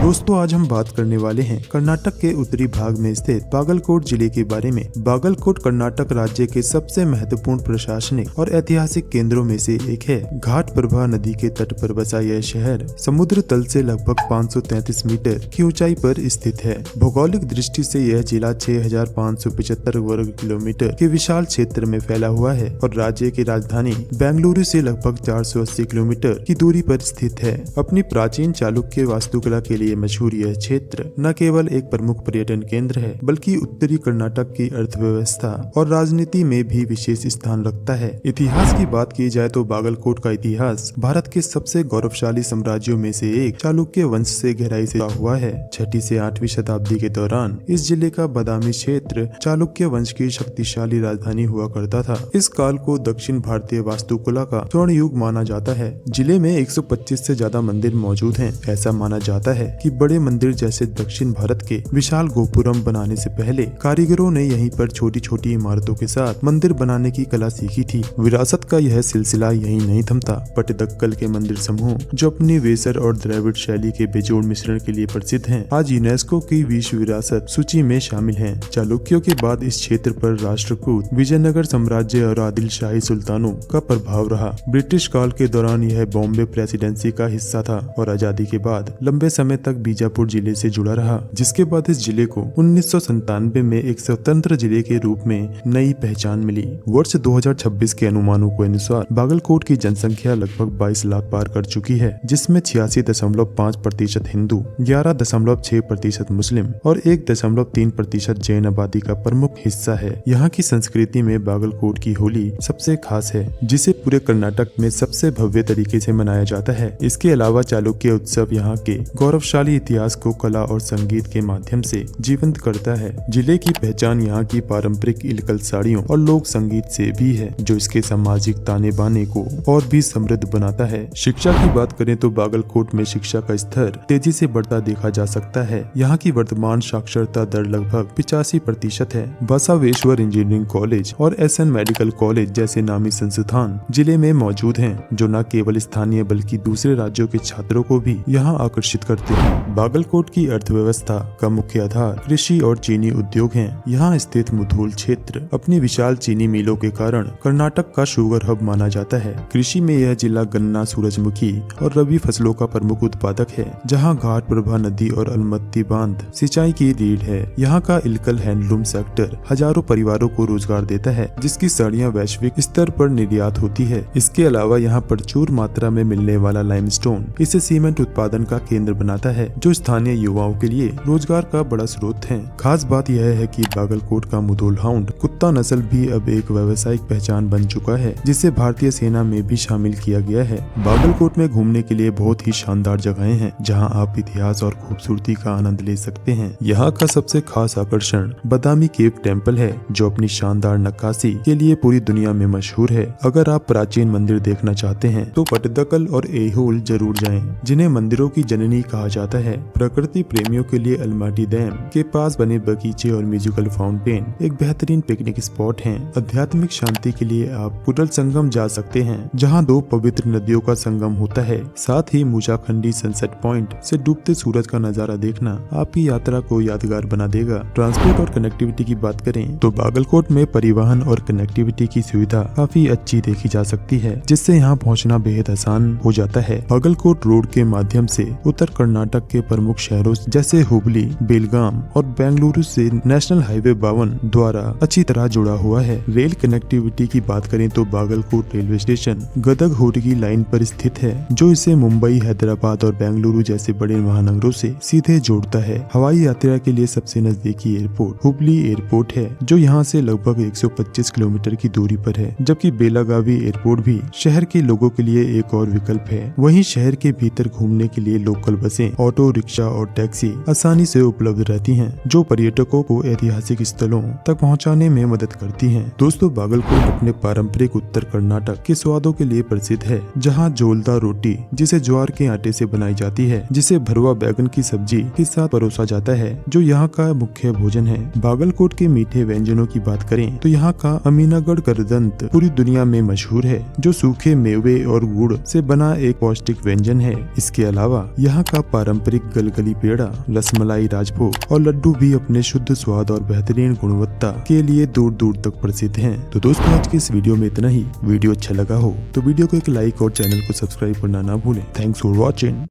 दोस्तों आज हम बात करने वाले हैं कर्नाटक के उत्तरी भाग में स्थित बागलकोट जिले के बारे में। बागलकोट कर्नाटक राज्य के सबसे महत्वपूर्ण प्रशासनिक और ऐतिहासिक केंद्रों में से एक है। घाट प्रभा नदी के तट पर बसा यह शहर समुद्र तल से लगभग 533 मीटर की ऊंचाई पर स्थित है। भौगोलिक दृष्टि से यह जिला 6575 वर्ग किलोमीटर के विशाल क्षेत्र में फैला हुआ है और राज्य की राजधानी बेंगलुरु से लगभग 480 किलोमीटर की दूरी पर स्थित है। अपनी प्राचीन चालुक्य वास्तुकला के लिए मशहूर यह क्षेत्र न केवल एक प्रमुख पर्यटन केंद्र है बल्कि उत्तरी कर्नाटक की अर्थव्यवस्था और राजनीति में भी विशेष स्थान रखता है। इतिहास की बात की जाए तो बागलकोट का इतिहास भारत के सबसे गौरवशाली साम्राज्यों में से एक चालुक्य वंश से गहराई से जुड़ा हुआ है। 6वीं से 8वीं शताब्दी के दौरान इस जिले का बादामी क्षेत्र चालुक्य वंश की शक्तिशाली राजधानी हुआ करता था। इस काल को दक्षिण भारतीय वास्तुकला का स्वर्ण युग माना जाता है। जिले में 125 से ज्यादा मंदिर मौजूद हैं। ऐसा माना जाता है कि बड़े मंदिर जैसे दक्षिण भारत के विशाल गोपुरम बनाने से पहले कारीगरों ने यहीं पर छोटी छोटी इमारतों के साथ मंदिर बनाने की कला सीखी थी। विरासत का यह सिलसिला यहीं नहीं थमता। पट्टदकल के मंदिर समूह जो अपनी वेसर और द्रविड़ शैली के बेजोड़ मिश्रण के लिए प्रसिद्ध हैं, आज यूनेस्को की विश्व विरासत सूची में शामिल हैं। चालुक्यों के बाद इस क्षेत्र पर राष्ट्रकूट विजयनगर साम्राज्य और आदिल शाही सुल्तानों का प्रभाव रहा। ब्रिटिश काल के दौरान यह बॉम्बे प्रेसिडेंसी का हिस्सा था और आजादी के बाद लंबे समय तक बीजापुर जिले से जुड़ा रहा, जिसके बाद इस जिले को 1997 में एक स्वतंत्र जिले के रूप में नई पहचान मिली। वर्ष 2026 के अनुमानों के अनुसार बागलकोट की जनसंख्या लगभग 22 लाख पार कर चुकी है, जिसमें 86.5% हिंदू, 11.6% मुस्लिम और 1.3% जैन आबादी का प्रमुख हिस्सा है। यहाँ की संस्कृति में बागलकोट की होली सबसे खास है, जिसे पूरे कर्नाटक में सबसे भव्य तरीके से मनाया जाता है। इसके अलावा चालुक्य उत्सव यहाँ के गौरवशाली इतिहास को कला और संगीत के माध्यम से जीवंत करता है। जिले की पहचान यहाँ की पारंपरिक इलकल साड़ियों और लोक संगीत से भी है, जो इसके सामाजिक ताने बाने को और भी समृद्ध बनाता है। शिक्षा की बात करें तो बागलकोट में शिक्षा का स्तर तेजी से बढ़ता देखा जा सकता है। यहाँ की वर्तमान साक्षरता दर लगभग 85% है। बसवेश्वर इंजीनियरिंग कॉलेज और SN मेडिकल कॉलेज जैसे नामी संस्थान जिले में मौजूद हैं, जो न केवल स्थानीय बल्कि दूसरे राज्यों के छात्रों को भी यहाँ आकर्षित करते हैं। बागलकोट की अर्थव्यवस्था का मुख्य आधार कृषि और चीनी उद्योग हैं। यहाँ स्थित मुधोल क्षेत्र अपनी विशाल चीनी मिलों के कारण कर्नाटक का शुगर हब माना जाता है। कृषि में यह जिला गन्ना, सूरजमुखी और रबी फसलों का प्रमुख उत्पादक है, जहाँ घाट प्रभा नदी और अलमत्ती बांध सिंचाई की रीढ़ है। यहाँ का इलकल हैंडलूम सेक्टर हजारों परिवारों को रोजगार देता है, जिसकी साड़ियाँ वैश्विक स्तर पर निर्यात होती है। इसके अलावा यहाँ प्रचुर मात्रा में मिलने वाला लाइमस्टोन इसे सीमेंट उत्पादन का केंद्र बनाता है, जो स्थानीय युवाओं के लिए रोजगार का बड़ा स्रोत है। खास बात यह है कि बागलकोट का मुधोल हाउंड कुत्ता नस्ल भी अब एक व्यावसायिक पहचान बन चुका है, जिसे भारतीय सेना में भी शामिल किया गया है। बागलकोट में घूमने के लिए बहुत ही शानदार जगहें हैं, जहां आप इतिहास और खूबसूरती का आनंद ले सकते हैं। यहाँ का सबसे खास आकर्षण बादामी केव टेम्पल है, जो अपनी शानदार नक्काशी के लिए पूरी दुनिया में मशहूर है। अगर आप प्राचीन मंदिर देखना चाहते हैं तो पट्टदकल और ऐहोल जरूर जाएं, जिन्हें मंदिरों की जननी कहा जाता है। प्रकृति प्रेमियों के लिए अलमाटी डैम के पास बने बगीचे और म्यूजिकल फाउंटेन एक बेहतरीन पिकनिक स्पॉट हैं। आध्यात्मिक शांति के लिए आप पुरल संगम जा सकते हैं, जहां 2 पवित्र नदियों का संगम होता है। साथ ही मुजाखंडी सनसेट पॉइंट से डूबते सूरज का नजारा देखना आपकी यात्रा को यादगार बना देगा। ट्रांसपोर्ट और कनेक्टिविटी की बात करें तो बागलकोट में परिवहन और कनेक्टिविटी की सुविधा काफी अच्छी देखी जा सकती है, जिससे यहाँ पहुँचना बेहद आसान हो जाता है। बागलकोट रोड के माध्यम से उत्तर कर्नाटक के प्रमुख शहरों जैसे हुबली, बेलगाम और बेंगलुरु से नेशनल हाईवे 52 द्वारा अच्छी तरह जुड़ा हुआ है। रेल कनेक्टिविटी की बात करें तो Bagalkot railway station Gadag Hotgi line पर स्थित है, जो इसे मुंबई, हैदराबाद और बेंगलुरु जैसे बड़े महानगरों से सीधे जोड़ता है। हवाई यात्रा के लिए सबसे नजदीकी एयरपोर्ट हुबली एयरपोर्ट है, जो यहाँ से लगभग 125 किलोमीटर की दूरी पर है, जबकि बेलागावी एयरपोर्ट भी शहर के लोगों के लिए एक और विकल्प है। वहीं शहर के भीतर घूमने के लिए लोकल बसें, ऑटो रिक्शा और टैक्सी आसानी से उपलब्ध रहती हैं, जो पर्यटकों को ऐतिहासिक स्थलों तक पहुंचाने में मदद करती हैं। दोस्तों, बागलकोट अपने पारंपरिक उत्तर कर्नाटक के स्वादों के लिए प्रसिद्ध है, जहां जोलदा रोटी, जिसे ज्वार के आटे से बनाई जाती है, जिसे भरवा बैगन की सब्जी के साथ परोसा जाता है, जो यहाँ का मुख्य भोजन है। बागलकोट के मीठे व्यंजनों की बात करें तो यहाँ का अमीनागढ़ करदंत पूरी दुनिया में मशहूर है, जो सूखे मेवे और गुड़ से बना एक पौष्टिक व्यंजन है। इसके अलावा यहाँ का पारंपरिक पारंपरिक गलगली पेड़ा, रसमलाई राजभोग और लड्डू भी अपने शुद्ध स्वाद और बेहतरीन गुणवत्ता के लिए दूर दूर तक प्रसिद्ध हैं। तो दोस्तों आज की इस वीडियो में इतना ही। वीडियो अच्छा लगा हो तो वीडियो को एक लाइक और चैनल को सब्सक्राइब करना ना भूलें। Thanks for watching.